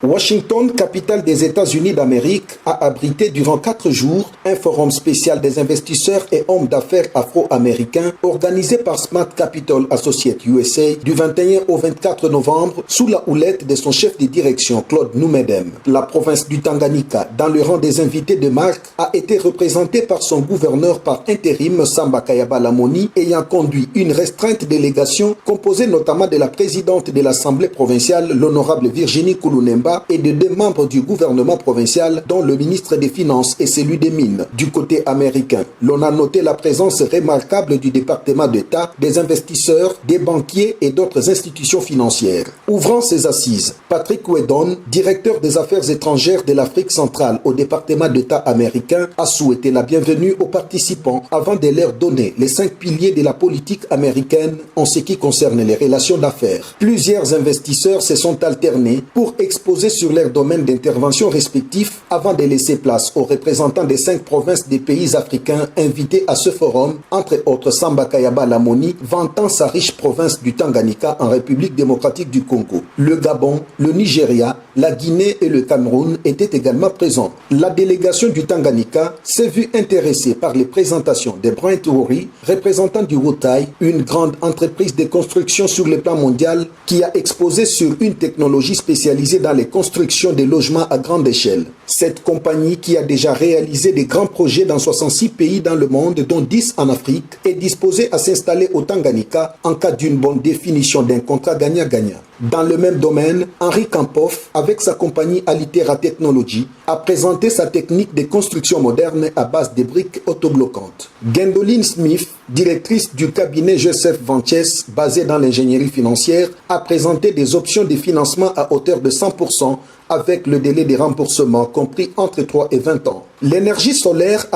Washington, capitale des États-Unis d'Amérique, a abrité durant 4 jours un forum spécial des investisseurs et hommes d'affaires afro-américains organisé par Smart Capital Associates USA du 21 au 24 novembre sous la houlette de son chef de direction Claude Noumedem. La province du Tanganyika, dans le rang des invités de marque, a été représentée par son gouverneur par intérim Samba Kayaba Lamoni, ayant conduit une restreinte délégation composée notamment de la présidente de l'Assemblée provinciale, l'honorable Virginie Koulounemba, et de 2 membres du gouvernement provincial, dont le ministre des Finances et celui des Mines. Du côté américain, l'on a noté la présence remarquable du département d'État, des investisseurs, des banquiers et d'autres institutions financières. Ouvrant ses assises, Patrick Wedon, directeur des affaires étrangères de l'Afrique centrale au département d'État américain, a souhaité la bienvenue aux participants avant de leur donner les 5 piliers de la politique américaine en ce qui concerne les relations d'affaires. Plusieurs investisseurs se sont alternés pour exposer sur leurs domaines d'intervention respectifs avant de laisser place aux représentants des 5 provinces des pays africains invités à ce forum, entre autres Samba Kayaba Lamoni, vantant sa riche province du Tanganyika en République démocratique du Congo. Le Gabon, le Nigeria, la Guinée et le Cameroun étaient également présents. La délégation du Tanganyika s'est vue intéressée par les présentations de Brent Wouri, représentant du Wotai, une grande entreprise de construction sur le plan mondial qui a exposé sur une technologie spécialisée dans les construction des logements à grande échelle. Cette compagnie, qui a déjà réalisé des grands projets dans 66 pays dans le monde, dont 10 en Afrique, est disposée à s'installer au Tanganyika en cas d'une bonne définition d'un contrat gagnant-gagnant. Dans le même domaine, Henri Kampoff, avec sa compagnie Alitera Technology, a présenté sa technique de construction moderne à base de briques autobloquantes. Gwendoline Smith, directrice du cabinet Joseph Vanches, basé dans l'ingénierie financière, a présenté des options de financement à hauteur de 100% avec le délai de remboursement compris entre 3 et 20 ans. L'énergie solaire